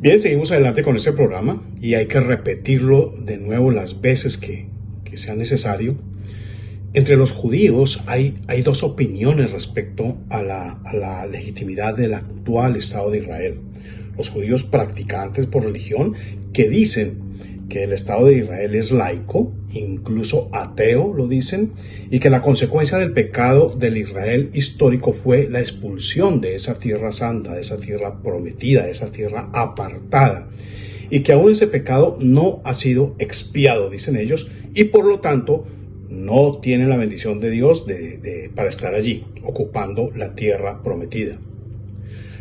Bien, seguimos adelante con este programa y hay que repetirlo de nuevo las veces que sea necesario. Entre los judíos hay dos opiniones respecto a la legitimidad del actual Estado de Israel. Los judíos practicantes por religión que dicen que el Estado de Israel es laico, incluso ateo lo dicen, y que la consecuencia del pecado del Israel histórico fue la expulsión de esa tierra santa, de esa tierra prometida, de esa tierra apartada, y que aún ese pecado no ha sido expiado, dicen ellos, y por lo tanto no tienen la bendición de Dios para estar allí, ocupando la tierra prometida.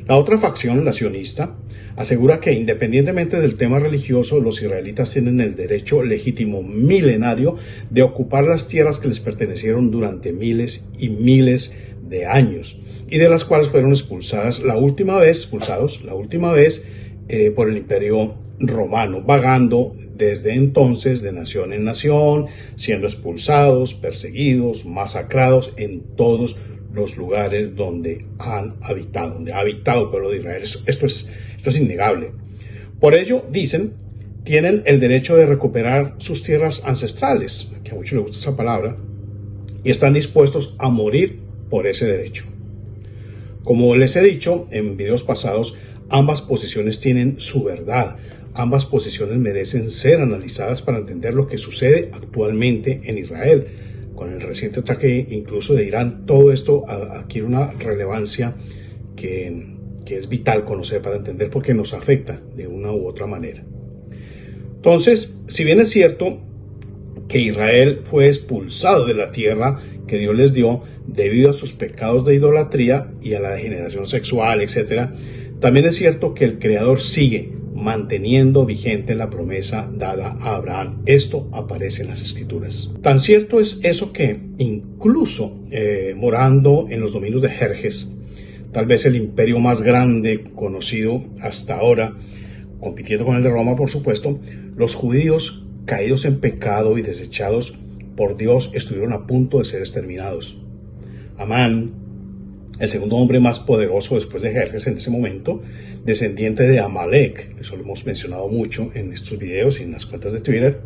La otra facción, la sionista, asegura que independientemente del tema religioso, los israelitas tienen el derecho legítimo milenario de ocupar las tierras que les pertenecieron durante miles y miles de años y de las cuales fueron expulsados la última vez por el Imperio Romano, vagando desde entonces de nación en nación, siendo expulsados, perseguidos, masacrados en todos los lugares donde ha habitado el pueblo de Israel. Esto es innegable. Por ello, dicen, tienen el derecho de recuperar sus tierras ancestrales, que a muchos les gusta esa palabra, y están dispuestos a morir por ese derecho. Como les he dicho en videos pasados, ambas posiciones tienen su verdad. Ambas posiciones merecen ser analizadas para entender lo que sucede actualmente en Israel. Con el reciente ataque incluso de Irán, todo esto adquiere una relevancia que es vital conocer para entender por qué nos afecta de una u otra manera. Entonces, si bien es cierto que Israel fue expulsado de la tierra que Dios les dio debido a sus pecados de idolatría y a la degeneración sexual, etc., también es cierto que el Creador sigue manteniendo vigente la promesa dada a Abraham. Esto aparece en las Escrituras. Tan cierto es eso que incluso morando en los dominios de Jerjes, tal vez el imperio más grande conocido hasta ahora, compitiendo con el de Roma, por supuesto, los judíos caídos en pecado y desechados por Dios estuvieron a punto de ser exterminados. Amán, el segundo hombre más poderoso después de Jerjes en ese momento, descendiente de Amalek, eso lo hemos mencionado mucho en estos videos y en las cuentas de Twitter.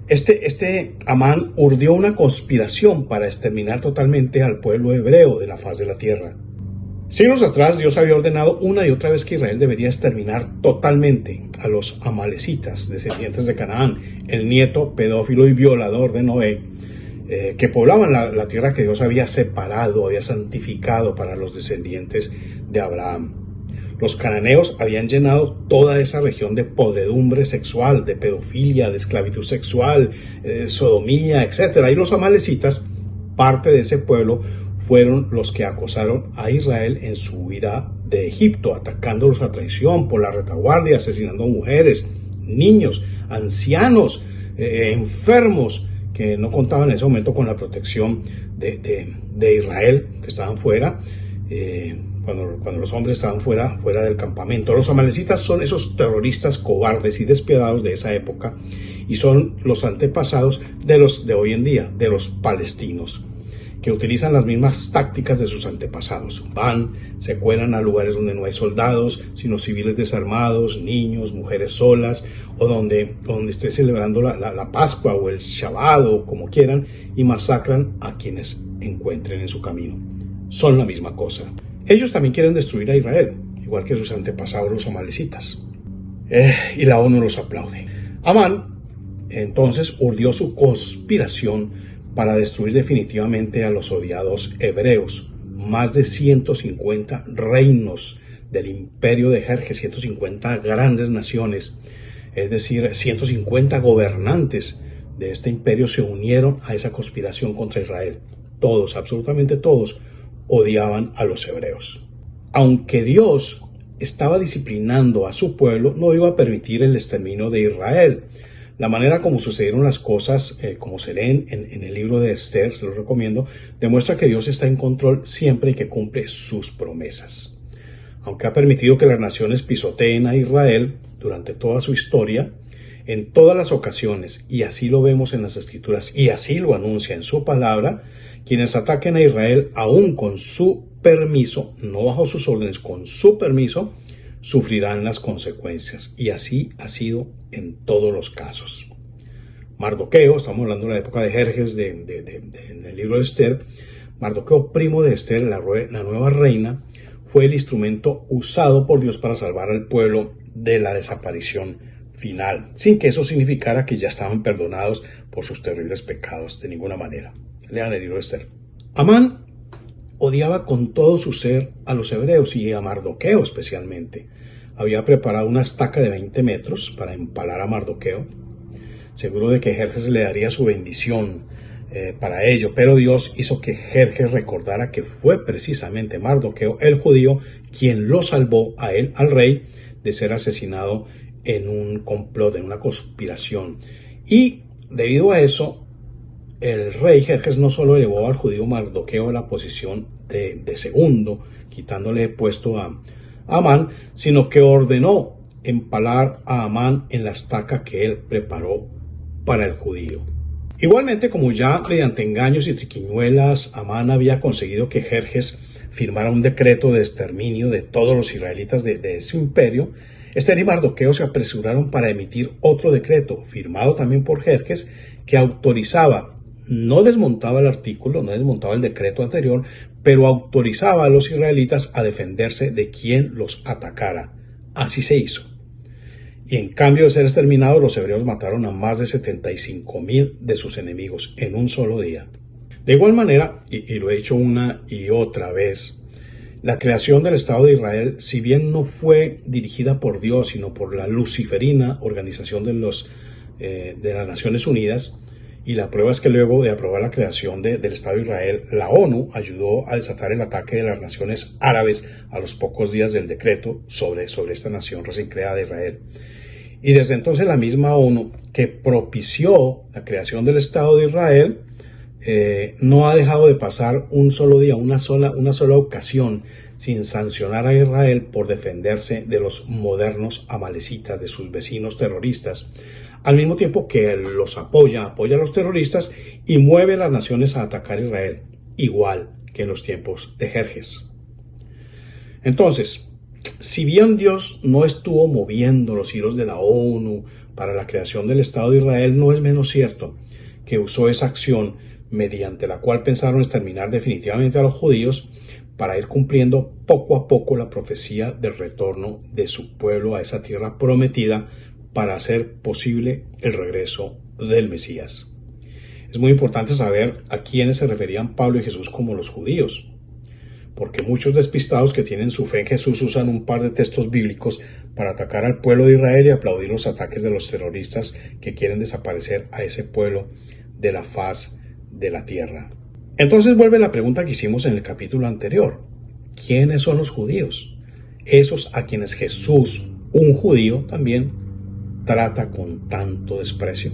Este Amán urdió una conspiración para exterminar totalmente al pueblo hebreo de la faz de la tierra. Siglos atrás, Dios había ordenado una y otra vez que Israel debería exterminar totalmente a los amalecitas, descendientes de Canaán, el nieto pedófilo y violador de Noé, que poblaban la tierra que Dios había separado, había santificado para los descendientes de Abraham. Los cananeos habían llenado toda esa región de podredumbre sexual, de pedofilia, de esclavitud sexual, sodomía, etc. Y los amalecitas, parte de ese pueblo, fueron los que acosaron a Israel en su huida de Egipto, atacándolos a traición por la retaguardia, asesinando mujeres, niños, ancianos, enfermos, que no contaban en ese momento con la protección de Israel, que estaban fuera, cuando los hombres estaban fuera del campamento. Los amalecitas son esos terroristas cobardes y despiadados de esa época y son los antepasados de los de hoy en día, de los palestinos, que utilizan las mismas tácticas de sus antepasados. Van, se cuelan a lugares donde no hay soldados, sino civiles desarmados, niños, mujeres solas, o donde esté celebrando la Pascua o el Shabbat o como quieran, y masacran a quienes encuentren en su camino. Son la misma cosa. Ellos también quieren destruir a Israel, igual que sus antepasados los amalecitas. Y la ONU los aplaude. Amán, entonces, urdió su conspiración para destruir definitivamente a los odiados hebreos. Más de 150 reinos del imperio de Jerjes, 150 grandes naciones, es decir, 150 gobernantes de este imperio se unieron a esa conspiración contra Israel. Todos, absolutamente todos, odiaban a los hebreos. Aunque Dios estaba disciplinando a su pueblo, no iba a permitir el exterminio de Israel. La manera como sucedieron las cosas, como se leen en el libro de Esther, se lo recomiendo, demuestra que Dios está en control siempre y que cumple sus promesas. Aunque ha permitido que las naciones pisoteen a Israel durante toda su historia, en todas las ocasiones, y así lo vemos en las Escrituras, y así lo anuncia en su palabra, quienes ataquen a Israel aún con su permiso, no bajo sus órdenes, con su permiso, sufrirán las consecuencias. Y así ha sido en todos los casos. Mardoqueo, estamos hablando de la época de Jerjes en el libro de Esther. Mardoqueo, primo de Esther, la nueva reina, fue el instrumento usado por Dios para salvar al pueblo de la desaparición final, sin que eso significara que ya estaban perdonados por sus terribles pecados, de ninguna manera. Lean el libro de Esther. Amán odiaba con todo su ser a los hebreos y a Mardoqueo especialmente. Había preparado una estaca de 20 metros para empalar a Mardoqueo, seguro de que Jerjes le daría su bendición para ello, pero Dios hizo que Jerjes recordara que fue precisamente Mardoqueo, el judío, quien lo salvó a él, al rey, de ser asesinado en un complot, en una conspiración. Y debido a eso, el rey Jerjes no solo elevó al judío Mardoqueo a la posición de segundo, quitándole puesto a Amán, sino que ordenó empalar a Amán en la estaca que él preparó para el judío. Igualmente, como ya mediante engaños y triquiñuelas Amán había conseguido que Jerjes firmara un decreto de exterminio de todos los israelitas de su imperio, Esther y Mardoqueo se apresuraron para emitir otro decreto, firmado también por Jerjes, que autorizaba, no desmontaba el artículo, no desmontaba el decreto anterior, pero autorizaba a los israelitas a defenderse de quien los atacara. Así se hizo. Y en cambio de ser exterminados, los hebreos mataron a más de 75,000 de sus enemigos en un solo día. De igual manera, y lo he dicho una y otra vez, la creación del Estado de Israel, si bien no fue dirigida por Dios, sino por la luciferina Organización de las Naciones Unidas, y la prueba es que luego de aprobar la creación del Estado de Israel, la ONU ayudó a desatar el ataque de las naciones árabes a los pocos días del decreto sobre esta nación recién creada de Israel. Y desde entonces la misma ONU, que propició la creación del Estado de Israel, no ha dejado de pasar un solo día, una sola ocasión, sin sancionar a Israel por defenderse de los modernos amalecitas, de sus vecinos terroristas, al mismo tiempo que los apoya a los terroristas y mueve a las naciones a atacar a Israel, igual que en los tiempos de Jerjes. Entonces, si bien Dios no estuvo moviendo los hilos de la ONU para la creación del Estado de Israel, no es menos cierto que usó esa acción mediante la cual pensaron exterminar definitivamente a los judíos para ir cumpliendo poco a poco la profecía del retorno de su pueblo a esa tierra prometida para hacer posible el regreso del Mesías. Es muy importante saber a quiénes se referían Pablo y Jesús como los judíos, porque muchos despistados que tienen su fe en Jesús usan un par de textos bíblicos para atacar al pueblo de Israel y aplaudir los ataques de los terroristas que quieren desaparecer a ese pueblo de la faz de la tierra. Entonces vuelve la pregunta que hicimos en el capítulo anterior. ¿Quiénes son los judíos? Esos a quienes Jesús, un judío también, trata con tanto desprecio.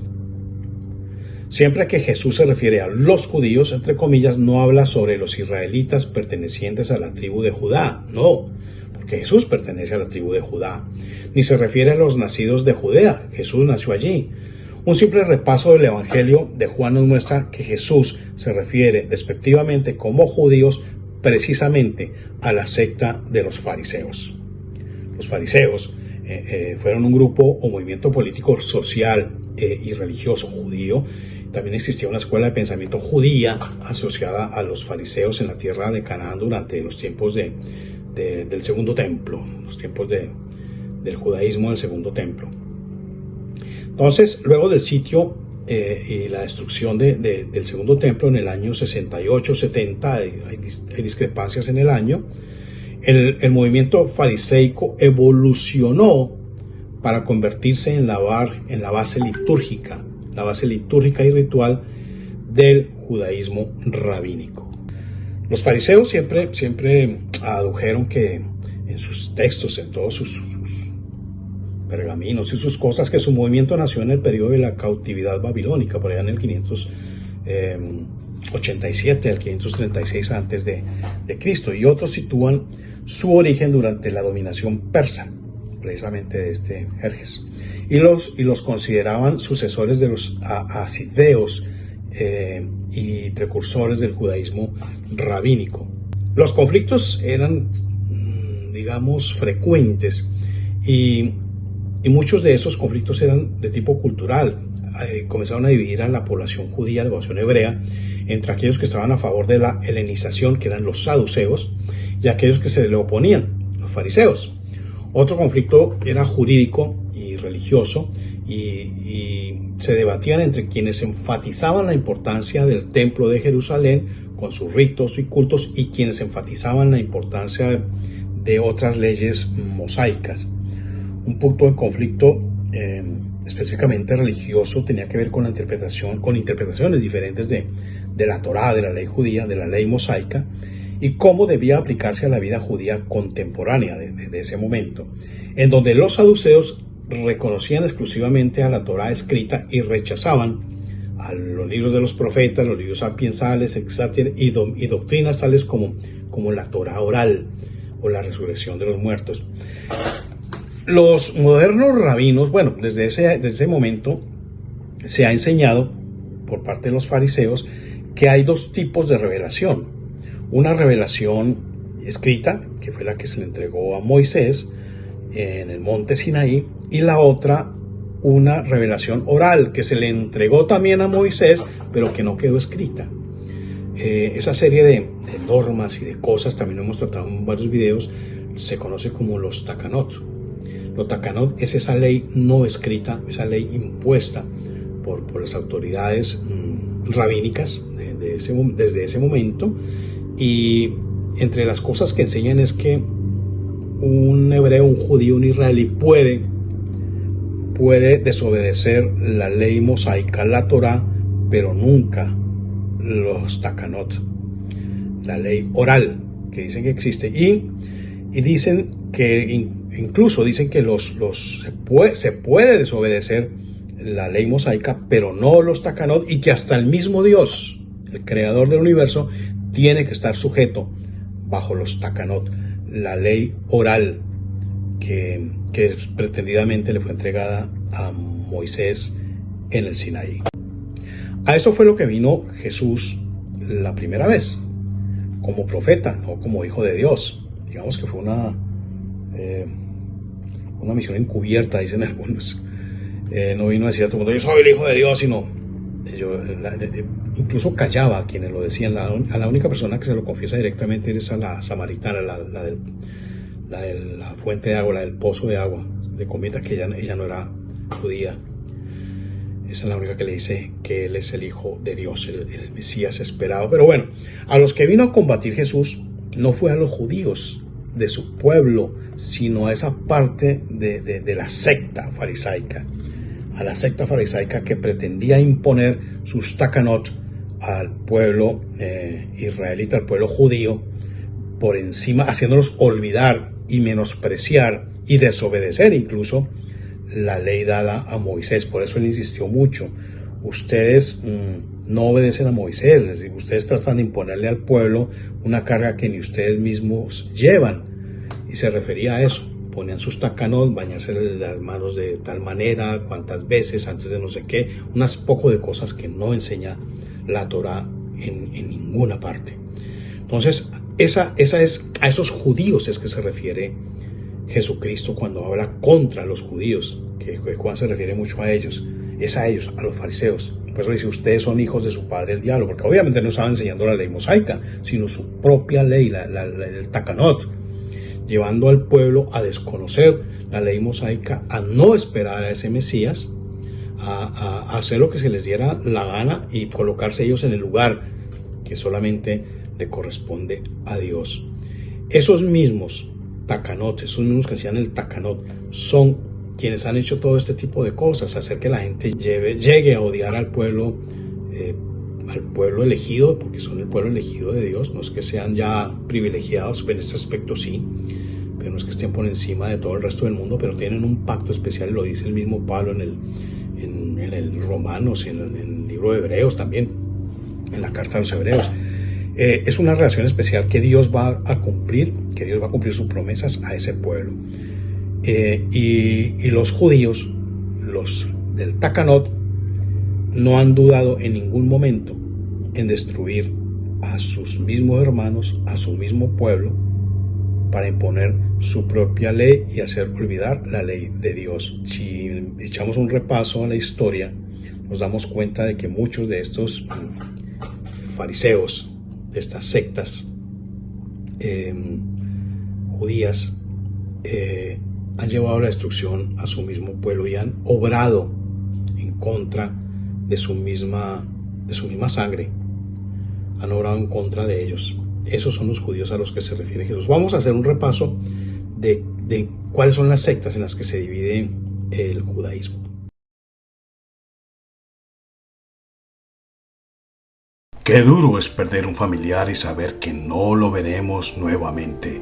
Siempre que Jesús se refiere a los judíos, entre comillas, no habla sobre los israelitas pertenecientes a la tribu de Judá, no, porque Jesús pertenece a la tribu de Judá, ni se refiere a los nacidos de Judea, Jesús nació allí. Un simple repaso del Evangelio de Juan nos muestra que Jesús se refiere despectivamente como judíos precisamente a la secta de los fariseos. Los fariseos fueron un grupo o movimiento político, social y religioso judío. También existía una escuela de pensamiento judía asociada a los fariseos en la tierra de Canaán durante los tiempos del Segundo Templo, los tiempos del judaísmo del Segundo Templo. Entonces, luego del sitio y la destrucción del Segundo Templo en el año 68-70, hay discrepancias en el año, el movimiento fariseico evolucionó para convertirse en la base litúrgica y ritual del judaísmo rabínico. Los fariseos siempre adujeron que en sus textos, en todos sus pergaminos y sus cosas, que su movimiento nació en el periodo de la cautividad babilónica, por allá en el 587 al 536 antes de Cristo, y otros sitúan su origen durante la dominación persa, precisamente de este Jerjes, y los consideraban sucesores de los hasideos y precursores del judaísmo rabínico. Los conflictos eran, digamos, frecuentes Y, y muchos de esos conflictos eran de tipo cultural. Comenzaron a dividir a la población judía, la población hebrea, entre aquellos que estaban a favor de la helenización, que eran los saduceos, y aquellos que se le oponían, los fariseos. Otro conflicto era jurídico y religioso, y se debatían entre quienes enfatizaban la importancia del templo de Jerusalén con sus ritos y cultos y quienes enfatizaban la importancia de otras leyes mosaicas. Un punto de conflicto específicamente religioso tenía que ver con la interpretación, con interpretaciones diferentes de la Torá, de la ley judía, de la ley mosaica, y cómo debía aplicarse a la vida judía contemporánea de ese momento, en donde los saduceos reconocían exclusivamente a la Torá escrita y rechazaban a los libros de los profetas, los libros sapiensales, etc., y doctrinas tales como la Torá oral o la resurrección de los muertos. Los modernos rabinos, bueno, desde ese momento se ha enseñado por parte de los fariseos que hay dos tipos de revelación. Una revelación escrita, que fue la que se le entregó a Moisés en el monte Sinaí, y la otra, una revelación oral, que se le entregó también a Moisés, pero que no quedó escrita. Esa serie de normas y de cosas, también lo hemos tratado en varios videos, se conoce como los takanot. Los takanot es esa ley no escrita, esa ley impuesta por las autoridades rabínicas desde ese momento, y entre las cosas que enseñan es que un hebreo, un judío, un israelí puede desobedecer la ley mosaica, la Torá, pero nunca los takanot, la ley oral que dicen que existe, y dicen que incluso dicen que se puede desobedecer la ley mosaica, pero no los takanot, y que hasta el mismo Dios, el creador del universo, tiene que estar sujeto bajo los takanot, la ley oral que pretendidamente le fue entregada a Moisés en el Sinaí. A eso fue lo que vino Jesús la primera vez, como profeta, no como hijo de Dios. Digamos que fue una misión encubierta, dicen algunos. No vino a decir a todo el mundo, yo soy el hijo de Dios, sino incluso callaba a quienes lo decían. A la única persona que se lo confiesa directamente es a la samaritana, la de la fuente de agua, la del pozo de agua. Le comenta que ella no era judía. Esa es la única que le dice que él es el hijo de Dios, el Mesías esperado. Pero bueno, a los que vino a combatir Jesús no fue a los judíos de su pueblo, sino a esa parte de la secta farisaica, a la secta farisaica que pretendía imponer sus takanot al pueblo israelita, al pueblo judío, por encima, haciéndolos olvidar y menospreciar y desobedecer incluso la ley dada a Moisés. Por eso él insistió mucho: ustedes no obedecen a Moisés, es decir, ustedes tratan de imponerle al pueblo una carga que ni ustedes mismos llevan. Y se refería a eso: ponían sus takanot, bañarse las manos de tal manera, cuántas veces, antes de no sé qué, unas poco de cosas que no enseña la Torá en ninguna parte. Entonces, esa es a esos judíos es que se refiere Jesucristo cuando habla contra los judíos, que Juan se refiere mucho a ellos, es a ellos, a los fariseos. Por eso dice: ustedes son hijos de su padre el diablo, porque obviamente no estaban enseñando la ley mosaica, sino su propia ley, el takanot, llevando al pueblo a desconocer la ley mosaica, a no esperar a ese Mesías, a hacer lo que se les diera la gana y colocarse ellos en el lugar que solamente le corresponde a Dios. Esos mismos takanot, esos mismos que hacían el takanot, son quienes han hecho todo este tipo de cosas, hacer que la gente llegue a odiar al pueblo elegido, porque son el pueblo elegido de Dios. No es que sean ya privilegiados, en este aspecto sí, pero no es que estén por encima de todo el resto del mundo, pero tienen un pacto especial, lo dice el mismo Pablo en el Romanos, en el libro de Hebreos también, en la carta a los Hebreos. Es una relación especial que Dios va a cumplir, sus promesas a ese pueblo. Y los judíos, los del takanot, no han dudado en ningún momento en destruir a sus mismos hermanos, a su mismo pueblo, para imponer su propia ley y hacer olvidar la ley de Dios. Si echamos un repaso a la historia, nos damos cuenta de que muchos de estos fariseos, de estas sectas judías, han llevado la destrucción a su mismo pueblo y han obrado en contra de su misma sangre. Han obrado en contra de ellos. Esos son los judíos a los que se refiere Jesús. Vamos a hacer un repaso de cuáles son las sectas en las que se divide el judaísmo. Qué duro es perder un familiar y saber que no lo veremos nuevamente.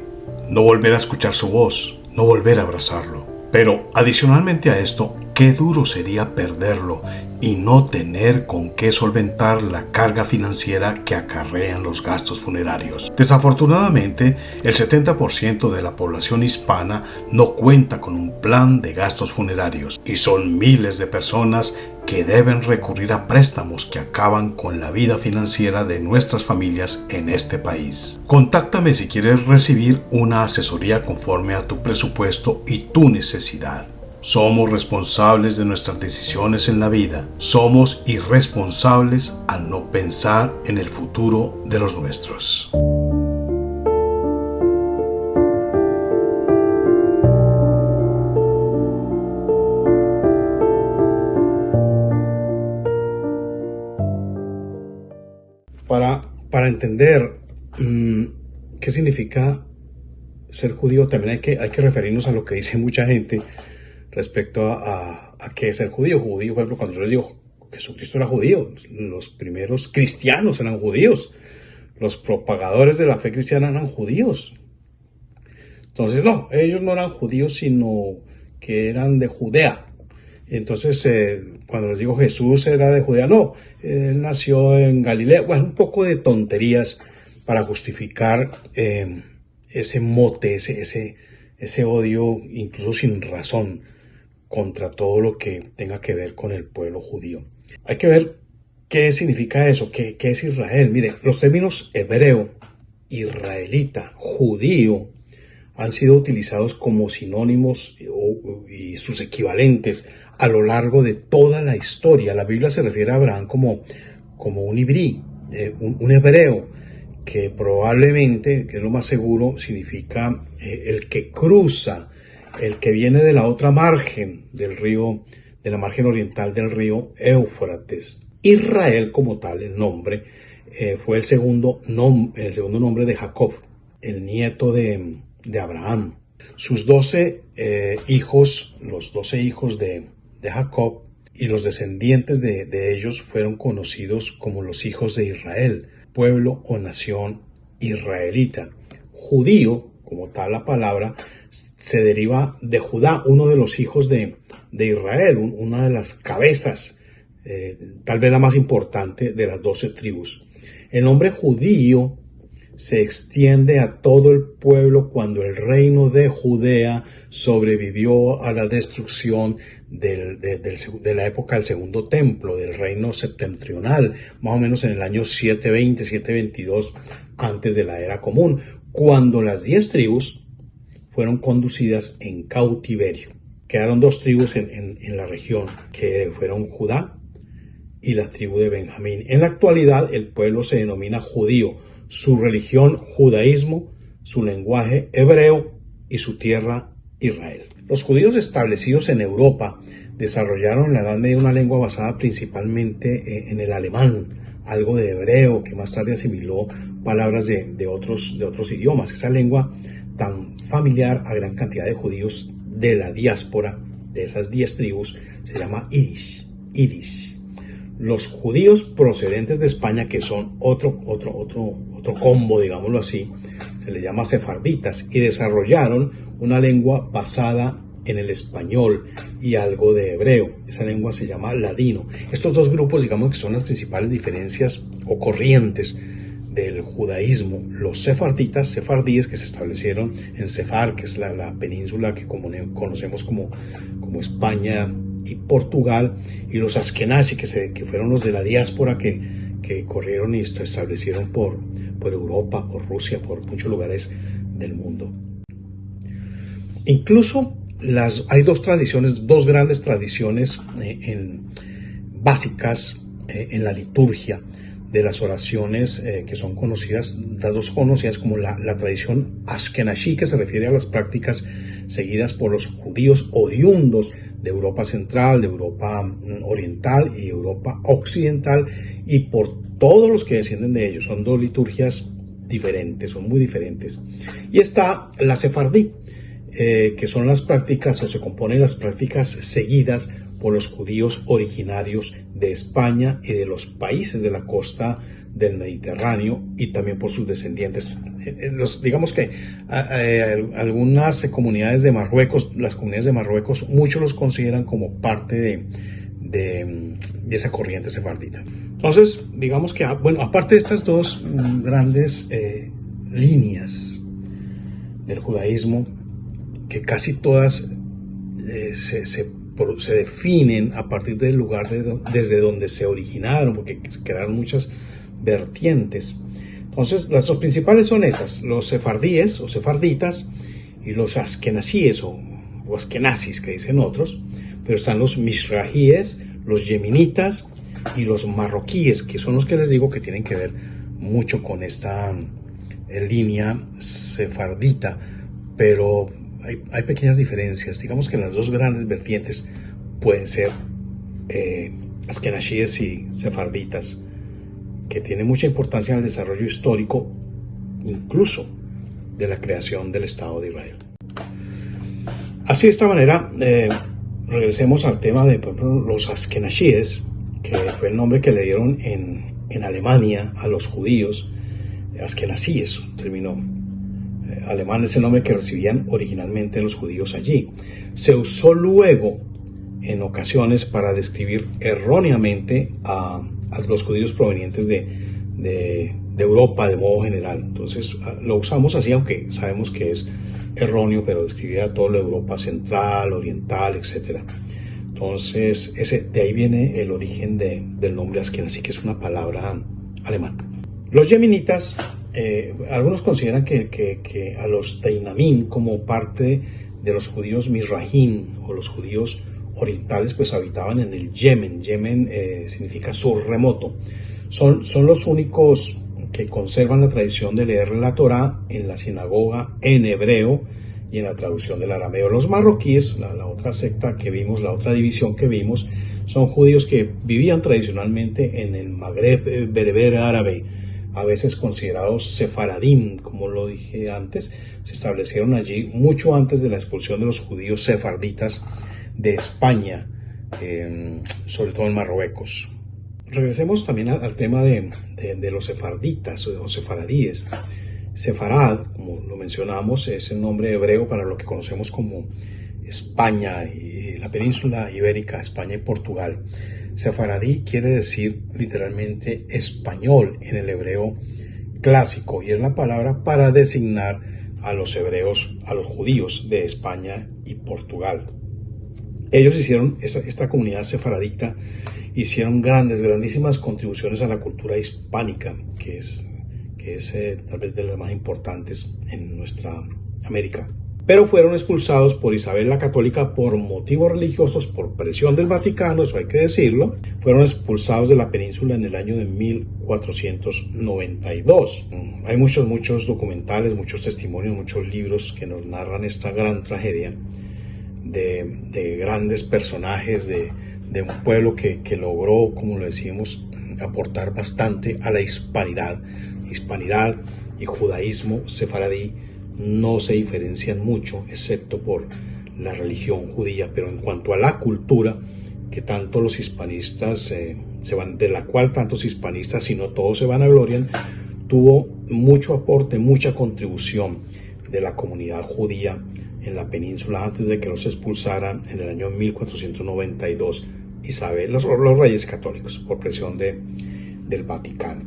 No volver a escuchar su voz, no volver a abrazarlo. Pero adicionalmente a esto, qué duro sería perderlo y no tener con qué solventar la carga financiera que acarrean los gastos funerarios. Desafortunadamente, el 70% de la población hispana no cuenta con un plan de gastos funerarios y son miles de personas que deben recurrir a préstamos que acaban con la vida financiera de nuestras familias en este país. Contáctame si quieres recibir una asesoría conforme a tu presupuesto y tu necesidad. Somos responsables de nuestras decisiones en la vida. Somos irresponsables al no pensar en el futuro de los nuestros. Para entender qué significa ser judío, también hay que referirnos a lo que dice mucha gente respecto a qué es ser judío. Judío, por ejemplo, cuando yo les digo Jesucristo era judío, los primeros cristianos eran judíos, los propagadores de la fe cristiana eran judíos. Entonces, no, ellos no eran judíos, sino que eran de Judea. Entonces, cuando les digo Jesús era de Judea, no, él nació en Galilea. Bueno, un poco de tonterías para justificar ese mote, ese odio, incluso sin razón, contra todo lo que tenga que ver con el pueblo judío. Hay que ver qué significa eso, qué es Israel. Mire, los términos hebreo, israelita, judío, han sido utilizados como sinónimos y sus equivalentes a lo largo de toda la historia. La Biblia se refiere a Abraham como un ibrí, un hebreo, que probablemente, que es lo más seguro, significa el que cruza, el que viene de la otra margen del río, de la margen oriental del río Éufrates. Israel como tal, el nombre, fue el segundo nombre de Jacob, el nieto de Abraham. Sus 12 hijos, los 12 hijos de Jacob y los descendientes de ellos fueron conocidos como los hijos de Israel, pueblo o nación israelita. Judío, como tal la palabra, se deriva de Judá, uno de los hijos de Israel, una de las cabezas, tal vez la más importante de las 12 tribus. El nombre judío se extiende a todo el pueblo cuando el reino de Judea sobrevivió a la destrucción de la época del segundo templo, del reino septentrional, más o menos en el año 720, 722 antes de la era común, cuando las 10 tribus fueron conducidas en cautiverio. Quedaron 2 tribus en la región, que fueron Judá y la tribu de Benjamín. En la actualidad el pueblo se denomina judío, su religión judaísmo, su lenguaje hebreo y su tierra Israel. Los judíos establecidos en Europa desarrollaron en la Edad Media una lengua basada principalmente en el alemán, algo de hebreo que más tarde asimiló palabras de otros idiomas. Esa lengua tan familiar a gran cantidad de judíos de la diáspora de esas 10 tribus se llama Yiddish. Los judíos procedentes de España, que son otro combo, digámoslo así, se les llama sefarditas, y desarrollaron una lengua basada en el español y algo de hebreo. Esa lengua se llama ladino. Estos 2 grupos, digamos que son las principales diferencias o corrientes del judaísmo. Los sefardíes, que se establecieron en Sefar, que es la península que conocemos como España y Portugal, y los askenazí, que fueron los de la diáspora que corrieron y se establecieron por Europa, por Rusia, por muchos lugares del mundo. Incluso hay dos grandes tradiciones básicas en la liturgia de las oraciones que son conocidas, las dos conocidas como la tradición Ashkenazí, que se refiere a las prácticas seguidas por los judíos oriundos de Europa Central, de Europa Oriental y Europa Occidental, y por todos los que descienden de ellos. Son dos liturgias diferentes, son muy diferentes. Y está la sefardí, que son las prácticas, o se compone de las prácticas seguidas por los judíos originarios de España y de los países de la costa del Mediterráneo, y también por sus descendientes. Digamos que algunas comunidades de Marruecos, las comunidades de Marruecos, muchos los consideran como parte de esa corriente sefardita. Entonces, digamos que, bueno, aparte de estas dos grandes líneas del judaísmo, que casi todas se definen a partir del lugar desde donde se originaron, porque se crearon muchas vertientes. Entonces, las dos principales son esas: los sefardíes o sefarditas y los askenazíes o askenazis, que dicen otros. Pero están los mizrajíes, los yemenitas y los marroquíes, que son los que les digo que tienen que ver mucho con esta línea sefardita, pero hay pequeñas diferencias. Digamos que las dos grandes vertientes pueden ser askenazíes y sefarditas, que tiene mucha importancia en el desarrollo histórico, incluso de la creación del Estado de Israel. Así, de esta manera, regresemos al tema de, por ejemplo, los askenazíes, que fue el nombre que le dieron en Alemania a los judíos. Askenazíes, término alemán, es el nombre que recibían originalmente los judíos allí. Se usó luego en ocasiones para describir erróneamente a los judíos provenientes de Europa de modo general. Entonces lo usamos así, aunque sabemos que es erróneo, pero describía a toda la Europa central, oriental, etc. Entonces de ahí viene el origen del nombre Askenazí, que es una palabra alemana. Los yemenitas, algunos consideran que a los Teinamín, como parte de los judíos mizrahín o los judíos orientales, pues habitaban en el Yemen. Yemen significa sur remoto. Son los únicos que conservan la tradición de leer la Torá en la sinagoga en hebreo y en la traducción del arameo. Los marroquíes, la otra secta que vimos, la otra división que vimos, son judíos que vivían tradicionalmente en el Magreb berber árabe, a veces considerados sefaradín, como lo dije antes. Se establecieron allí mucho antes de la expulsión de los judíos sefarditas de España, sobre todo en Marruecos. Regresemos también al tema de los sefarditas o sefaradíes. Sefarad, como lo mencionamos, es el nombre hebreo para lo que conocemos como España y la península ibérica, España y Portugal. Sefaradí quiere decir literalmente español en el hebreo clásico, y es la palabra para designar a los hebreos, a los judíos de España y Portugal. Ellos hicieron, esta comunidad sefaradita, hicieron grandísimas contribuciones a la cultura hispánica, que es tal vez de las más importantes en nuestra América. Pero fueron expulsados por Isabel la Católica por motivos religiosos, por presión del Vaticano, eso hay que decirlo. Fueron expulsados de la península en el año de 1492. Hay muchos documentales, muchos testimonios, muchos libros que nos narran esta gran tragedia de grandes personajes, de un pueblo que logró, como lo decimos, aportar bastante a la hispanidad. Hispanidad y judaísmo sefaradí no se diferencian mucho, excepto por la religión judía, pero en cuanto a la cultura, que tanto los hispanistas de la cual tantos hispanistas, si no todos, se vanaglorian, tuvo mucho aporte, mucha contribución de la comunidad judía en la península antes de que los expulsaran en el año 1492 Isabel, los reyes católicos, por presión del Vaticano.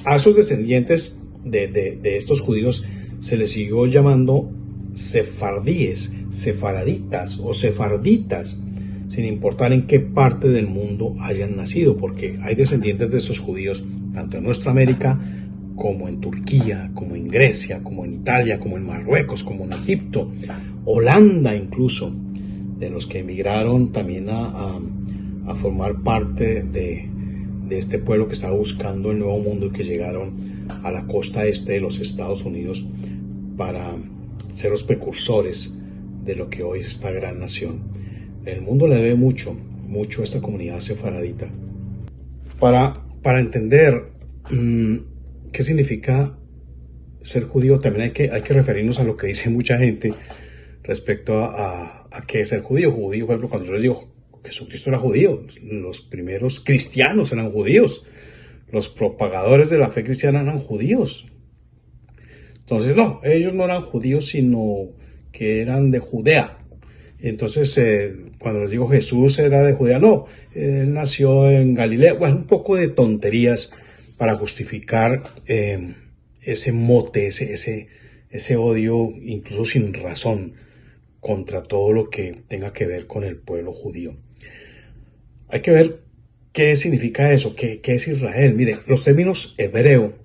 A esos descendientes de estos judíos se les siguió llamando sefardíes, sefaraditas o sefarditas, sin importar en qué parte del mundo hayan nacido, porque hay descendientes de estos judíos tanto en nuestra América como en Turquía, como en Grecia, como en Italia, como en Marruecos, como en Egipto, Holanda incluso, de los que emigraron también a formar parte de este pueblo que estaba buscando el nuevo mundo y que llegaron a la costa este de los Estados Unidos para ser los precursores de lo que hoy es esta gran nación. El mundo le debe mucho a esta comunidad sefaradita. Para entender qué significa ser judío, también hay que referirnos a lo que dice mucha gente respecto a qué es ser judío. Judío, por ejemplo, cuando yo les digo Jesucristo era judío, los primeros cristianos eran judíos, los propagadores de la fe cristiana eran judíos. Entonces, no, ellos no eran judíos, sino que eran de Judea. Entonces, cuando les digo Jesús era de Judea, no, él nació en Galilea. Bueno, un poco de tonterías para justificar ese mote, ese odio, incluso sin razón, contra todo lo que tenga que ver con el pueblo judío. Hay que ver qué significa eso, qué es Israel. Mire, los términos hebreo,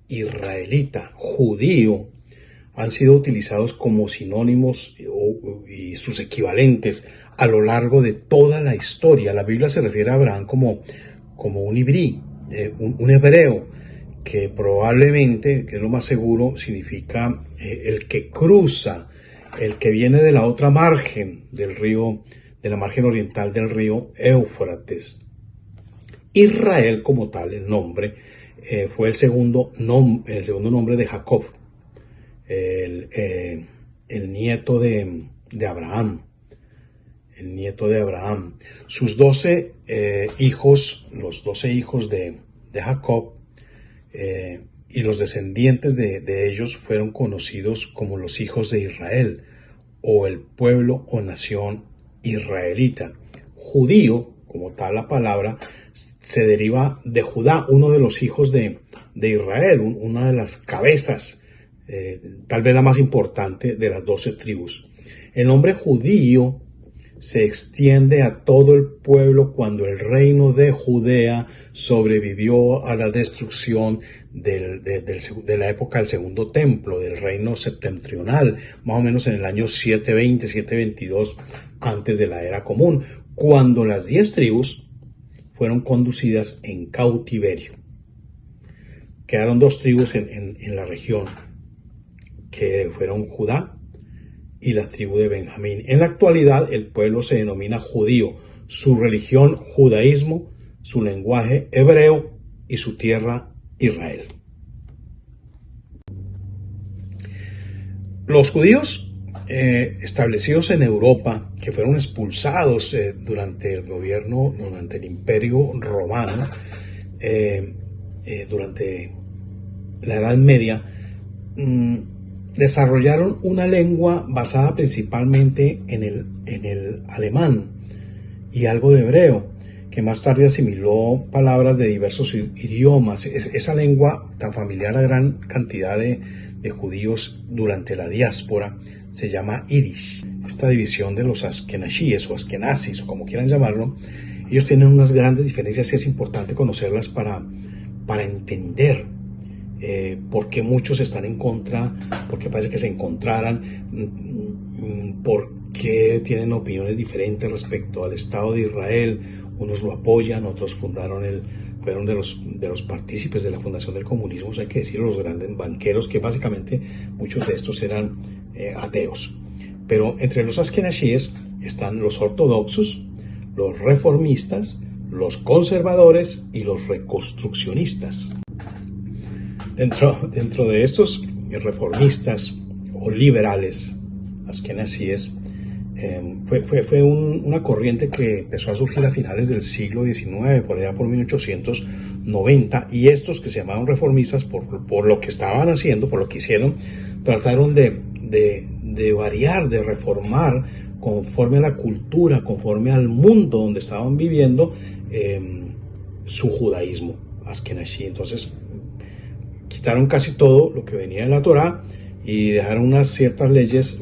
israelita, judío, han sido utilizados como sinónimos y sus equivalentes a lo largo de toda la historia. La Biblia se refiere a Abraham como un ibrí, un hebreo, que probablemente, que es lo más seguro, significa el que cruza, el que viene de la otra margen del río, de la margen oriental del río Éufrates. Israel como tal, el nombre, fue el segundo nombre de Jacob, el nieto de Abraham. El nieto de Abraham. Sus 12 hijos, los 12 hijos de Jacob, y los descendientes de ellos fueron conocidos como los hijos de Israel, o el pueblo o nación israelita. Judío, como tal la palabra, se deriva de Judá, uno de los hijos de Israel, una de las cabezas, tal vez la más importante de las 12 tribus. El nombre judío se extiende a todo el pueblo cuando el reino de Judea sobrevivió a la destrucción de la época del segundo templo, del reino septentrional, más o menos en el año 720, 722 antes de la era común, cuando las 10 tribus fueron conducidas en cautiverio. Quedaron 2 tribus en la región, que fueron Judá y la tribu de Benjamín. En la actualidad el pueblo se denomina judío, su religión judaísmo, su lenguaje hebreo y su tierra Israel. Los judíos establecidos en Europa, que fueron expulsados durante el Imperio Romano, durante la Edad Media, desarrollaron una lengua basada principalmente en el alemán y algo de hebreo, que más tarde asimiló palabras de diversos idiomas. Esa lengua tan familiar a gran cantidad de judíos durante la diáspora se llama Yiddish. Esta división de los askenazíes o askenazis, o como quieran llamarlo, ellos tienen unas grandes diferencias y es importante conocerlas para entender por qué muchos están en contra, por qué parece que se encontraran, por qué tienen opiniones diferentes respecto al Estado de Israel. Unos lo apoyan, otros fueron de los partícipes de la fundación del comunismo, hay que decir, los grandes banqueros, que básicamente muchos de estos eran ateos. Pero entre los askenazíes están los ortodoxos, los reformistas, los conservadores y los reconstruccionistas. Dentro de estos reformistas o liberales askenazíes, fue una corriente que empezó a surgir a finales del siglo XIX, por allá por 1890, y estos que se llamaban reformistas, por lo que estaban haciendo, por lo que hicieron, trataron de variar, de reformar conforme a la cultura, conforme al mundo donde estaban viviendo, su judaísmo askenazí. Entonces quitaron casi todo lo que venía de la Torá y dejaron unas ciertas leyes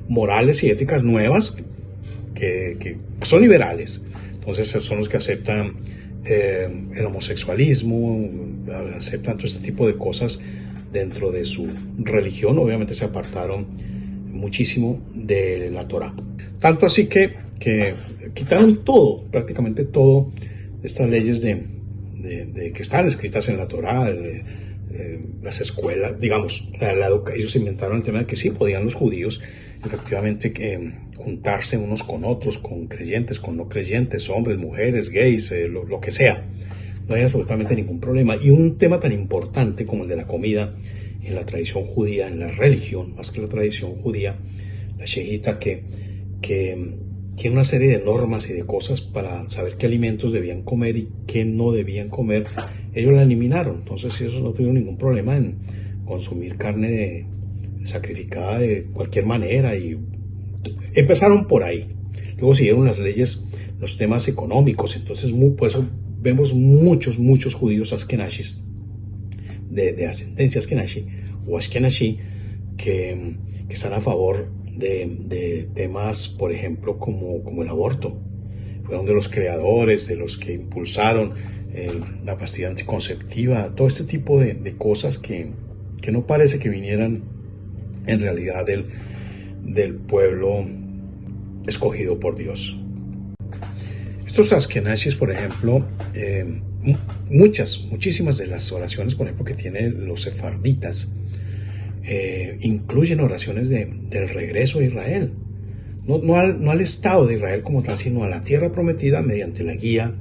morales y éticas nuevas que son liberales. Entonces son los que aceptan el homosexualismo, aceptan todo este tipo de cosas dentro de su religión. Obviamente se apartaron muchísimo de la Torá. Tanto así que quitaron todo, prácticamente todo, estas leyes que están escritas en la Torá, las escuelas, digamos, ellos inventaron el tema de que sí podían los judíos efectivamente juntarse unos con otros, con creyentes, con no creyentes, hombres, mujeres, gays, lo que sea. No hay absolutamente ningún problema. Y un tema tan importante como el de la comida en la tradición judía, en la religión, más que la tradición judía, la shejita, que tiene una serie de normas y de cosas para saber qué alimentos debían comer y qué no debían comer, ellos la eliminaron. Entonces ellos no tuvieron ningún problema en consumir carne sacrificada de cualquier manera y empezaron por ahí. Luego siguieron las leyes, los temas económicos. Entonces por eso vemos muchos judíos ashkenazis, de ascendencia ashkenazi o ashkenazi, que están a favor de temas, por ejemplo, como el aborto. Fueron de los creadores, de los que impulsaron la pastilla anticonceptiva, todo este tipo de cosas que no parece que vinieran en realidad del pueblo escogido por Dios. Estos ashkenazis, por ejemplo, muchísimas de las oraciones, por ejemplo, que tienen los sefarditas, incluyen oraciones del regreso a Israel. No al Estado de Israel como tal, sino a la tierra prometida mediante la guía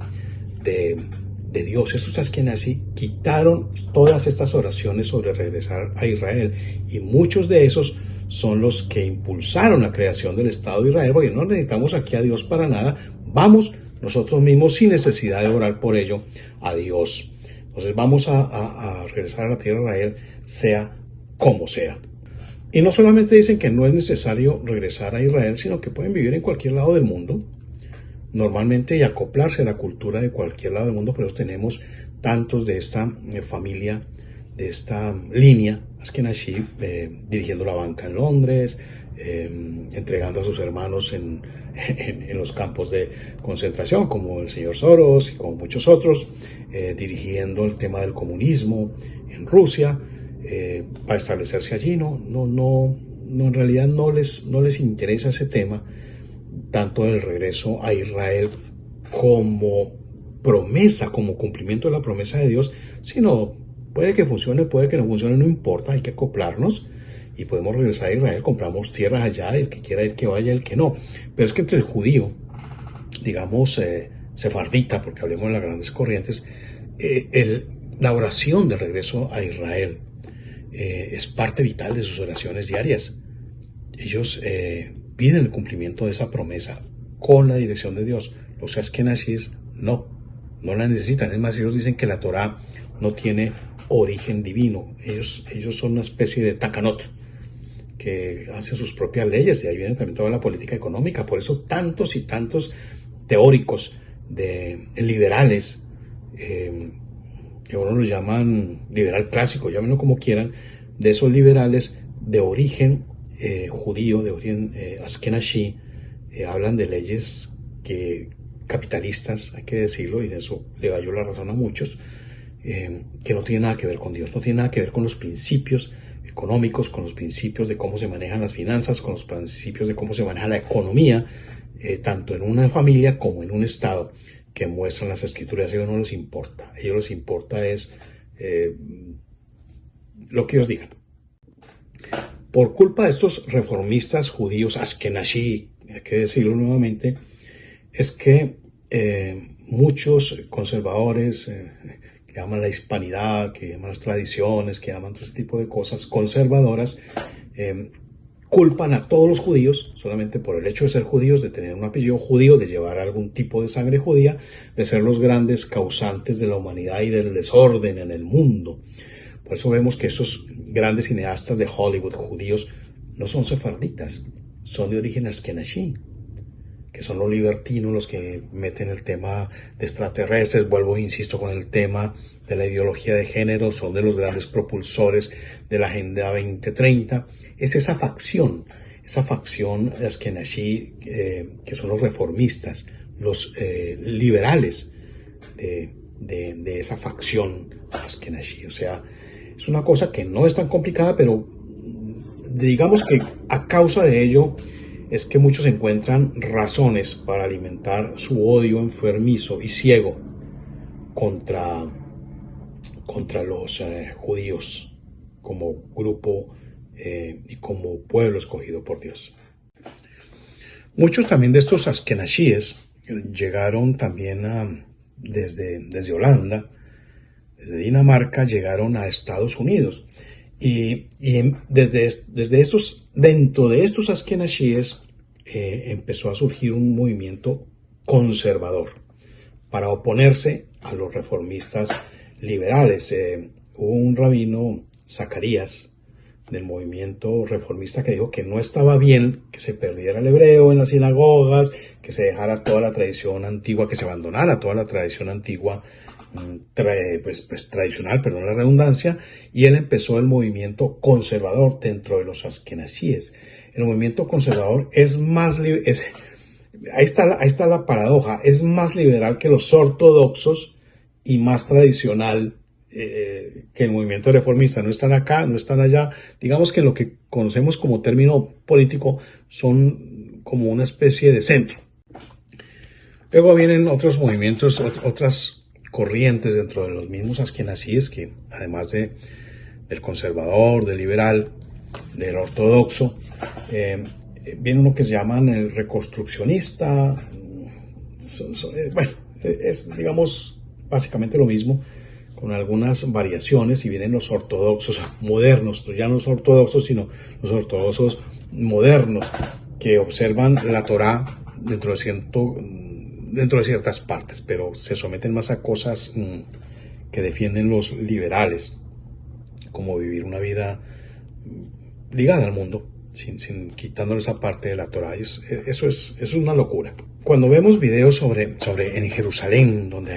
de Dios. Estos ashkenazis quitaron todas estas oraciones sobre regresar a Israel, y muchos de esos son los que impulsaron la creación del Estado de Israel, porque no necesitamos aquí a Dios para nada, vamos nosotros mismos sin necesidad de orar por ello a Dios. Entonces vamos a regresar a la tierra de Israel, sea como sea. Y no solamente dicen que no es necesario regresar a Israel, sino que pueden vivir en cualquier lado del mundo, normalmente, y acoplarse a la cultura de cualquier lado del mundo. Por eso tenemos tantos de esta familia, de esta línea ashkenazi, dirigiendo la banca en Londres, entregando a sus hermanos en los campos de concentración, como el señor Soros y como muchos otros, dirigiendo el tema del comunismo en Rusia, para establecerse allí. En realidad no les interesa ese tema, tanto el regreso a Israel como promesa, como cumplimiento de la promesa de Dios, sino puede que funcione, puede que no funcione, no importa, hay que acoplarnos y podemos regresar a Israel, compramos tierras allá, el que quiera ir que vaya, el que no. Pero es que entre el judío, digamos, sefardita, porque hablemos de las grandes corrientes, la oración de regreso a Israel es parte vital de sus oraciones diarias. Ellos piden el cumplimiento de esa promesa con la dirección de Dios. Los ashkenazis no la necesitan. Es más, ellos dicen que la Torá no tiene origen divino. Ellos son una especie de takanot que hacen sus propias leyes, y ahí viene también toda la política económica. Por eso tantos y tantos teóricos liberales, que uno los llaman liberal clásico, llámenlo como quieran, de esos liberales de origen judío, de origen ashkenazi, hablan de leyes capitalistas, hay que decirlo, y de eso le da yo la razón a muchos, que no tienen nada que ver con Dios, no tienen nada que ver con los principios económicos, con los principios de cómo se manejan las finanzas, con los principios de cómo se maneja la economía, tanto en una familia como en un estado, que muestran las escrituras. A ellos no les importa. A ellos les importa es lo que ellos digan. Por culpa de estos reformistas judíos ashkenazi, hay que decirlo nuevamente, es que muchos conservadores que aman la hispanidad, que aman las tradiciones, que aman todo ese tipo de cosas conservadoras, culpan a todos los judíos solamente por el hecho de ser judíos, de tener un apellido judío, de llevar algún tipo de sangre judía, de ser los grandes causantes de la humanidad y del desorden en el mundo. Por eso vemos que esos grandes cineastas de Hollywood judíos no son sefarditas, son de origen ashkenazi, que son los libertinos, los que meten el tema de extraterrestres. Vuelvo e insisto con el tema de la ideología de género, son de los grandes propulsores de la Agenda 2030. Es esa facción ashkenazi, que son los reformistas, los liberales de esa facción ashkenazi. O sea, es una cosa que no es tan complicada, pero digamos que a causa de ello es que muchos encuentran razones para alimentar su odio enfermizo y ciego contra, contra los judíos como grupo y como pueblo escogido por Dios. Muchos también de estos askenazíes llegaron también desde Holanda, desde Dinamarca, llegaron a Estados Unidos. Dentro de estos askenazíes empezó a surgir un movimiento conservador para oponerse a los reformistas liberales. Hubo un rabino, Zacarías, del movimiento reformista, que dijo que no estaba bien que se perdiera el hebreo en las sinagogas, que se dejara toda la tradición antigua, que se abandonara toda la tradición antigua, tradicional, perdón la redundancia, y él empezó el movimiento conservador dentro de los askenazíes. El movimiento conservador es más, ahí está la paradoja, es más liberal que los ortodoxos y más tradicional que el movimiento reformista. No están acá, no están allá. Digamos que lo que conocemos como término político son como una especie de centro. Luego vienen otros movimientos, otras corrientes dentro de los mismos askenazíes, que además del conservador, del liberal, del ortodoxo, viene uno que se llaman el reconstruccionista. Bueno, es digamos básicamente lo mismo, con algunas variaciones, y vienen los ortodoxos modernos, ya no los ortodoxos, sino los ortodoxos modernos, que observan la Torá dentro de ciertas partes, pero se someten más a cosas que defienden los liberales, como vivir una vida ligada al mundo, sin quitándole esa parte de la Torá. Eso es una locura. Cuando vemos videos sobre en Jerusalén, donde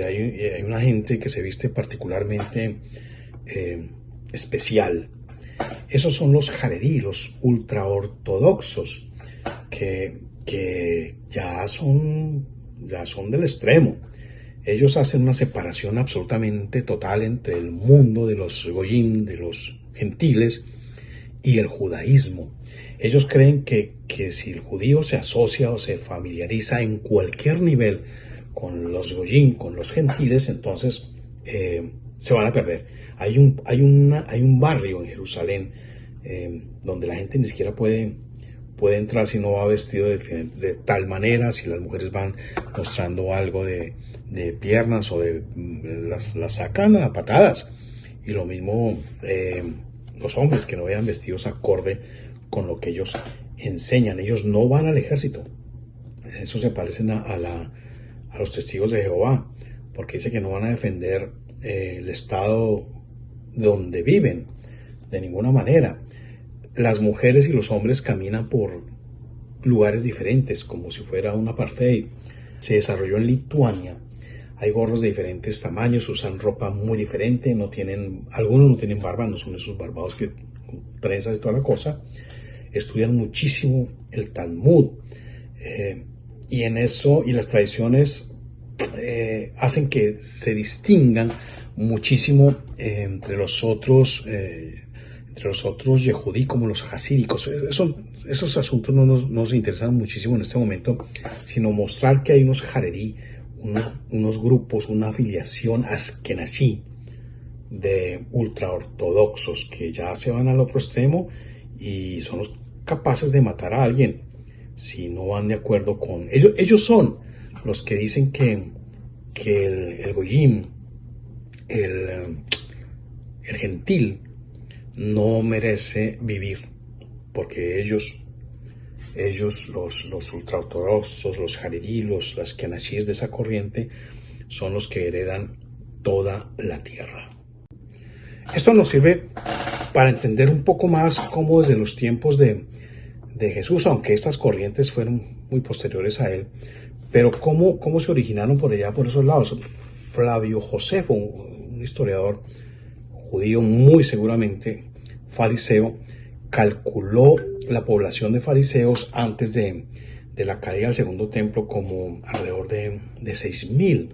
hay una gente que se viste particularmente especial, esos son los jaredí, los ultraortodoxos, que ya son del extremo. Ellos hacen una separación absolutamente total entre el mundo de los goyim, de los gentiles, y el judaísmo. Ellos creen que si el judío se asocia o se familiariza en cualquier nivel con los goyim, con los gentiles, entonces se van a perder. Hay un barrio en Jerusalén donde la gente ni siquiera puede entrar si no va vestido de tal manera, si las mujeres van mostrando algo de piernas o las sacan a patadas. Y lo mismo los hombres, que no vayan vestidos acorde con lo que ellos enseñan. Ellos no van al ejército. Eso se parecen a los testigos de Jehová, porque dice que no van a defender el estado donde viven de ninguna manera. Las mujeres y los hombres caminan por lugares diferentes, como si fuera un apartheid. Se desarrolló en Lituania. Hay gorros de diferentes tamaños, usan ropa muy diferente, algunos no tienen barba, no son esos barbados que con trenzas y toda la cosa. Estudian muchísimo el Talmud, y en eso, y las tradiciones hacen que se distingan muchísimo entre los otros yehudí, como los hasídicos. Esos asuntos no nos interesan muchísimo en este momento, sino mostrar que hay unos jaredí, unos grupos, una afiliación askenazí de ultraortodoxos que ya se van al otro extremo y son los capaces de matar a alguien si no van de acuerdo con ellos. Ellos son los que dicen que el goyim, el gentil, no merece vivir, porque ellos los ultraortodoxos, los jaredí, las askenazíes de esa corriente, son los que heredan toda la tierra. Esto nos sirve para entender un poco más cómo desde los tiempos de Jesús, aunque estas corrientes fueron muy posteriores a él, pero cómo se originaron por allá, por esos lados. Flavio Josefo, un historiador judío muy seguramente fariseo, calculó la población de fariseos antes de la caída del segundo templo como alrededor de 6.000.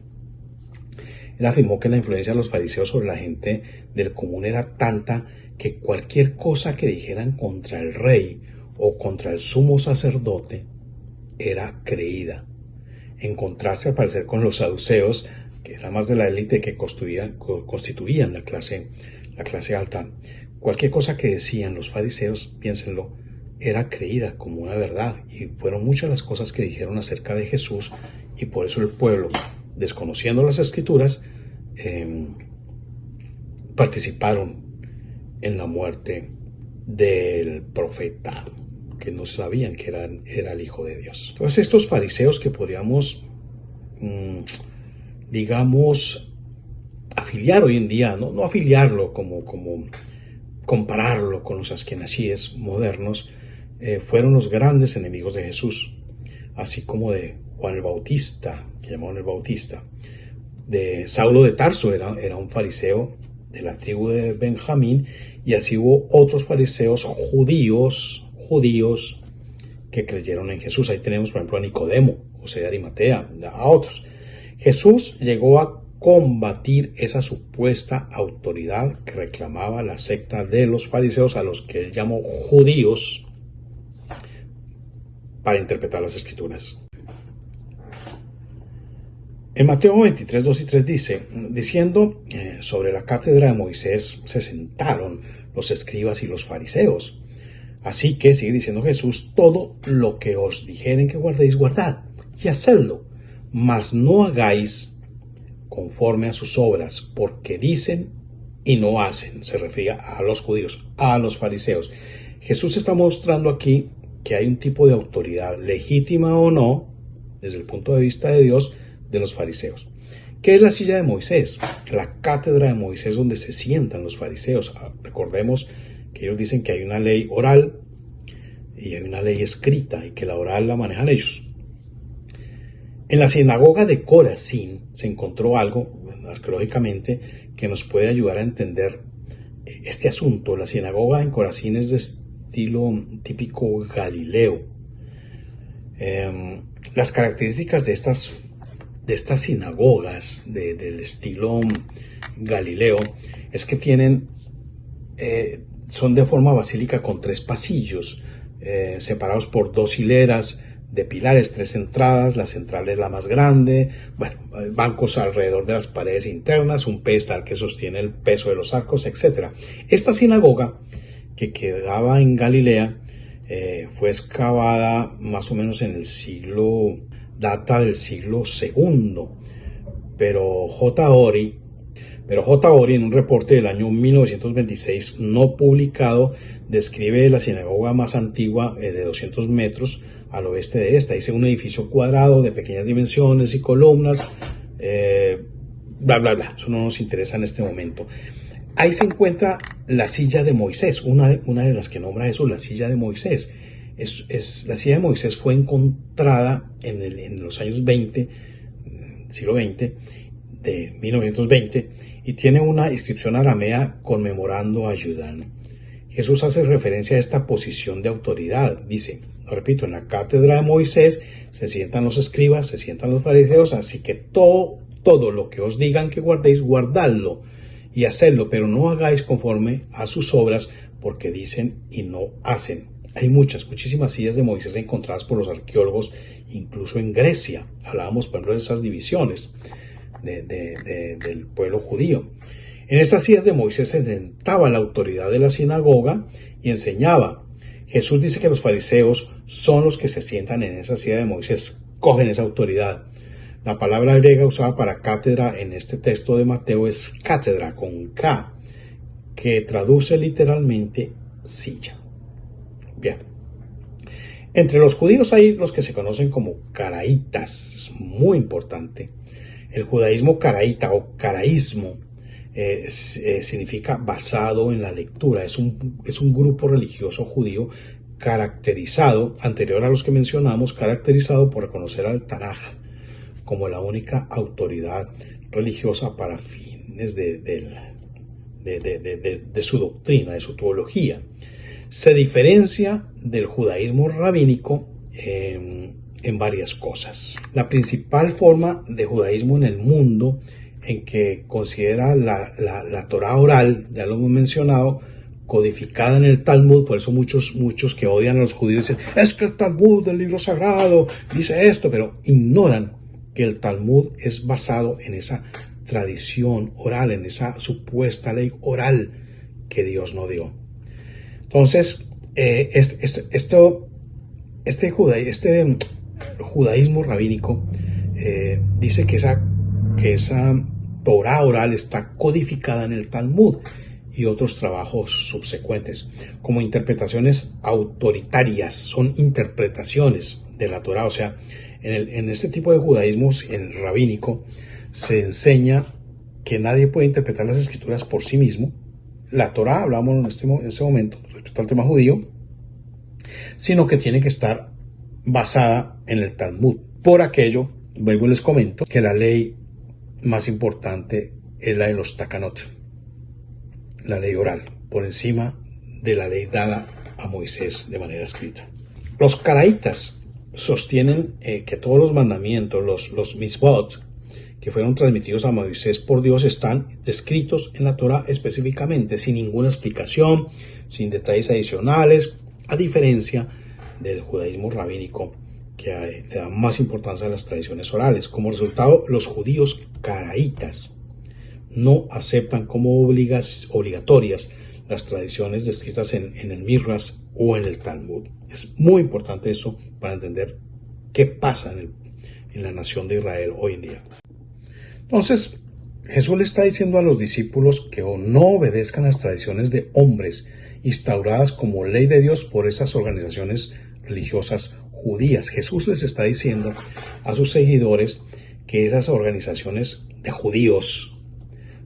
Él afirmó que la influencia de los fariseos sobre la gente del común era tanta que cualquier cosa que dijeran contra el rey o contra el sumo sacerdote era creída. En contraste, al parecer, con los saduceos, que eran más de la élite que constituían la clase alta. Cualquier cosa que decían los fariseos, piénsenlo, era creída como una verdad, y fueron muchas las cosas que dijeron acerca de Jesús, y por eso el pueblo, desconociendo las escrituras, participaron en la muerte del profeta, que no sabían que era el Hijo de Dios. Entonces estos fariseos que podríamos, digamos, afiliar hoy en día, no afiliarlo como compararlo con los askenazíes modernos, fueron los grandes enemigos de Jesús, así como de Juan el Bautista, que llamaban el Bautista, de Saulo de Tarso, era un fariseo de la tribu de Benjamín, y así hubo otros fariseos judíos que creyeron en Jesús. Ahí tenemos, por ejemplo, a Nicodemo, José de Arimatea, a otros. Jesús llegó a combatir esa supuesta autoridad que reclamaba la secta de los fariseos, a los que él llamó judíos, para interpretar las escrituras. En Mateo 23, 2 y 3 dice, diciendo sobre la cátedra de Moisés se sentaron los escribas y los fariseos. Así que, sigue diciendo Jesús, todo lo que os dijeren que guardéis, guardad y hacedlo, mas no hagáis conforme a sus obras, porque dicen y no hacen. Se refiere a los judíos, a los fariseos. Jesús está mostrando aquí que hay un tipo de autoridad, legítima o no, desde el punto de vista de Dios, de los fariseos. ¿Qué es la silla de Moisés? La cátedra de Moisés, donde se sientan los fariseos. Recordemos que ellos dicen que hay una ley oral y hay una ley escrita, y que la oral la manejan ellos. En la sinagoga de Corazín se encontró algo, arqueológicamente, que nos puede ayudar a entender este asunto. La sinagoga en Corazín es de estilo típico galileo. Las características de estas sinagogas del estilo galileo es que son de forma basílica con 3 pasillos, separados por 2 hileras de pilares, 3 entradas, la central es la más grande, bancos alrededor de las paredes internas, un pedestal que sostiene el peso de los arcos, etc. Esta sinagoga, que quedaba en Galilea, fue excavada más o menos data del siglo II, pero J. Ory, en un reporte del año 1926 no publicado, describe la sinagoga más antigua de 200 metros al oeste de esta. Dice un edificio cuadrado de pequeñas dimensiones y columnas, bla, bla, bla. Eso no nos interesa en este momento. Ahí se encuentra la silla de Moisés, una de las que nombra Jesús, la silla de Moisés. La silla de Moisés fue encontrada en los años 20, siglo XX, de 1920, y tiene una inscripción aramea conmemorando a Judán. Jesús hace referencia a esta posición de autoridad. Dice, lo repito, en la cátedra de Moisés se sientan los escribas, se sientan los fariseos, así que todo lo que os digan que guardéis, guardadlo y hacedlo, pero no hagáis conforme a sus obras, porque dicen y no hacen. Hay muchísimas sillas de Moisés encontradas por los arqueólogos, incluso en Grecia. Hablábamos, por ejemplo, de esas divisiones del pueblo judío. En estas sillas de Moisés se sentaba la autoridad de la sinagoga y enseñaba. Jesús dice que los fariseos son los que se sientan en esa silla de Moisés, cogen esa autoridad. La palabra griega usada para cátedra en este texto de Mateo es cátedra con K, que traduce literalmente silla. Bien. Entre los judíos hay los que se conocen como caraítas, es muy importante. El judaísmo caraíta o caraísmo significa basado en la lectura. Es un grupo religioso judío caracterizado, anterior a los que mencionamos, caracterizado por reconocer al Tanaj como la única autoridad religiosa para fines de su doctrina, de su teología. Se diferencia del judaísmo rabínico en varias cosas. La principal forma de judaísmo en el mundo en que considera la Torá oral, ya lo hemos mencionado, codificada en el Talmud. Por eso muchos que odian a los judíos dicen, es que el Talmud, el libro sagrado, dice esto, pero ignoran que el Talmud es basado en esa tradición oral, en esa supuesta ley oral que Dios no dio. Entonces, este judaísmo rabínico dice que esa Torá oral está codificada en el Talmud y otros trabajos subsecuentes como interpretaciones autoritarias, son interpretaciones de la Torá. O sea, en este tipo de judaísmos, en el rabínico, se enseña que nadie puede interpretar las escrituras por sí mismo. La Torá, hablamos en este momento respecto al tema judío, sino que tiene que estar basada en el Talmud. Por aquello, luego les comento que la ley más importante es la de los takanot, la ley oral, por encima de la ley dada a Moisés de manera escrita. Los caraítas sostienen que todos los mandamientos, los mitzvot, que fueron transmitidos a Moisés por Dios, están descritos en la Torá específicamente, sin ninguna explicación, sin detalles adicionales, a diferencia del judaísmo rabínico, que le da más importancia a las tradiciones orales. Como resultado, los judíos caraítas no aceptan como obligatorias las tradiciones descritas en el Midrash o en el Talmud. Es muy importante eso para entender qué pasa en la nación de Israel hoy en día. Entonces, Jesús le está diciendo a los discípulos que no obedezcan las tradiciones de hombres instauradas como ley de Dios por esas organizaciones religiosas judías. Jesús les está diciendo a sus seguidores que esas organizaciones de judíos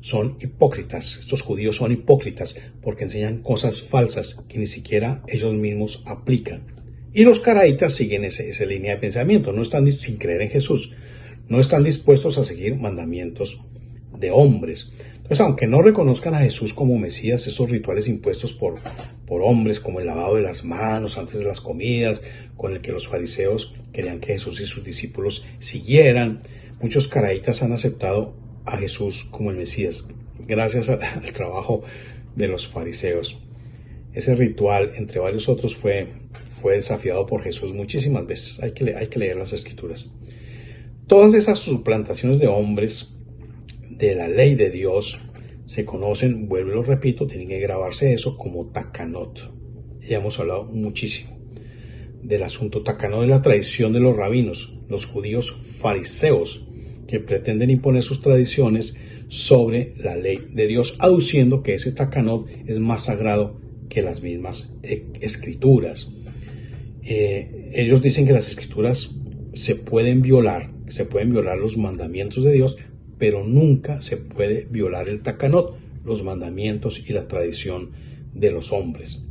son hipócritas. Estos judíos son hipócritas porque enseñan cosas falsas que ni siquiera ellos mismos aplican. Y los caraítas siguen esa línea de pensamiento, no están sin creer en Jesús, no están dispuestos a seguir mandamientos de hombres. Entonces, aunque no reconozcan a Jesús como Mesías, esos rituales impuestos por hombres, como el lavado de las manos antes de las comidas, con el que los fariseos querían que Jesús y sus discípulos siguieran, muchos caraítas han aceptado a Jesús como el Mesías, gracias al trabajo de los fariseos. Ese ritual, entre varios otros, fue desafiado por Jesús muchísimas veces. Hay que leer las Escrituras. Todas esas suplantaciones de hombres de la ley de Dios se conocen, vuelvo y lo repito, tienen que grabarse eso como takanot. Ya hemos hablado muchísimo del asunto. Takanot es la tradición de los rabinos, los judíos fariseos, que pretenden imponer sus tradiciones sobre la ley de Dios, aduciendo que ese takanot es más sagrado que las mismas escrituras. Ellos dicen que las escrituras se pueden violar los mandamientos de Dios, pero nunca se puede violar el takanot, los mandamientos y la tradición de los hombres.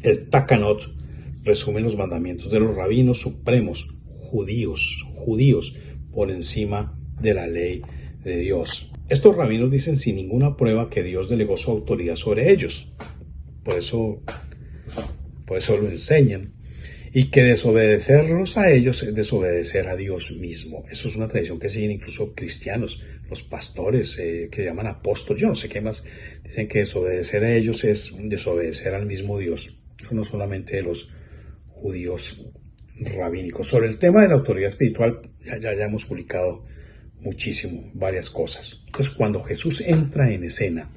El takanot resume los mandamientos de los rabinos supremos judíos, por encima de la ley de Dios. Estos rabinos dicen sin ninguna prueba que Dios delegó su autoridad sobre ellos. Por eso lo enseñan. Y que desobedecerlos a ellos es desobedecer a Dios mismo. Eso es una tradición que siguen incluso cristianos, los pastores que llaman apóstoles, yo no sé qué más. Dicen que desobedecer a ellos es desobedecer al mismo Dios. Eso no solamente de los judíos rabínicos. Sobre el tema de la autoridad espiritual ya hemos publicado muchísimo, varias cosas. Entonces, cuando Jesús entra en escena,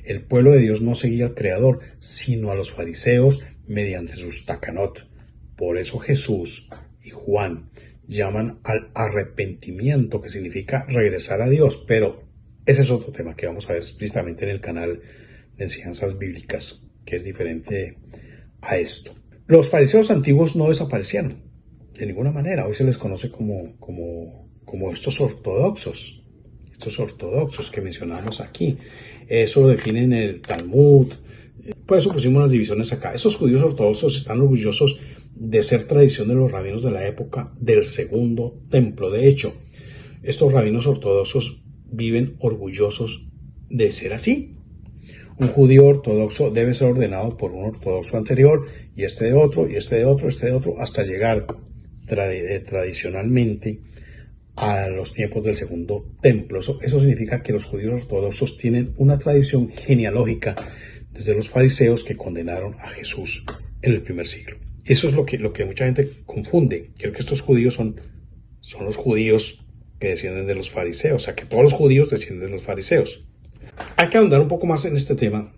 el pueblo de Dios no seguía al Creador, sino a los fariseos mediante sus takanot. Por eso Jesús y Juan llaman al arrepentimiento, que significa regresar a Dios, pero ese es otro tema que vamos a ver explícitamente en el canal de enseñanzas bíblicas, que es diferente a esto. Los fariseos antiguos no desaparecieron de ninguna manera. Hoy se les conoce como estos ortodoxos que mencionamos aquí. Eso lo definen en el Talmud. Por eso pusimos las divisiones acá. Esos judíos ortodoxos están orgullosos de ser tradición de los rabinos de la época del segundo templo. De hecho, estos rabinos ortodoxos viven orgullosos de ser así. Un judío ortodoxo debe ser ordenado por un ortodoxo anterior, y este de otro, y este de otro, hasta llegar tradicionalmente a los tiempos del segundo templo. Eso significa que los judíos ortodoxos tienen una tradición genealógica desde los fariseos que condenaron a Jesús en el primer siglo. Eso es lo que mucha gente confunde. Creo que estos judíos son los judíos que descienden de los fariseos, o sea que todos los judíos descienden de los fariseos. Hay que ahondar un poco más en este tema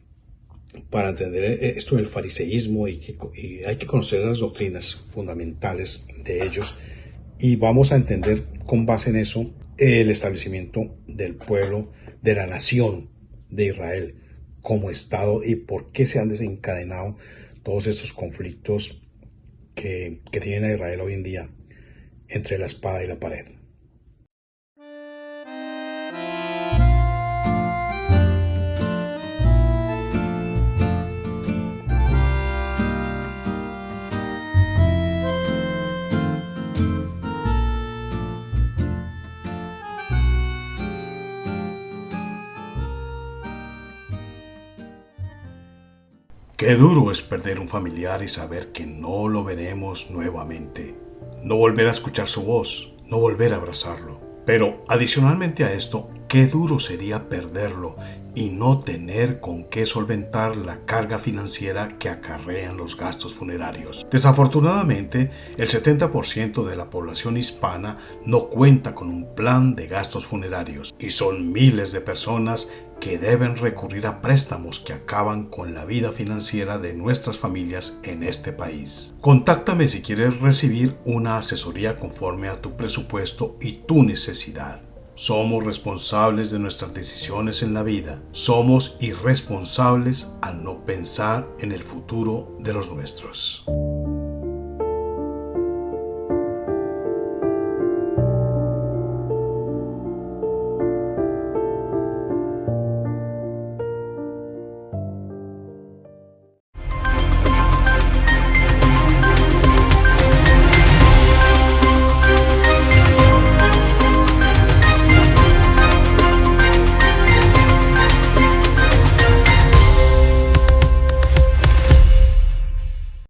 para entender esto del fariseísmo y hay que conocer las doctrinas fundamentales de ellos, y vamos a entender con base en eso el establecimiento del pueblo, de la nación de Israel como Estado, y por qué se han desencadenado todos estos conflictos que tienen a Israel hoy en día entre la espada y la pared. Qué duro es perder un familiar y saber que no lo veremos nuevamente. No volver a escuchar su voz, no volver a abrazarlo. Pero adicionalmente a esto, qué duro sería perderlo y no tener con qué solventar la carga financiera que acarrean los gastos funerarios. Desafortunadamente, el 70% de la población hispana no cuenta con un plan de gastos funerarios y son miles de personas que deben recurrir a préstamos que acaban con la vida financiera de nuestras familias en este país. Contáctame si quieres recibir una asesoría conforme a tu presupuesto y tu necesidad. Somos responsables de nuestras decisiones en la vida. Somos irresponsables al no pensar en el futuro de los nuestros.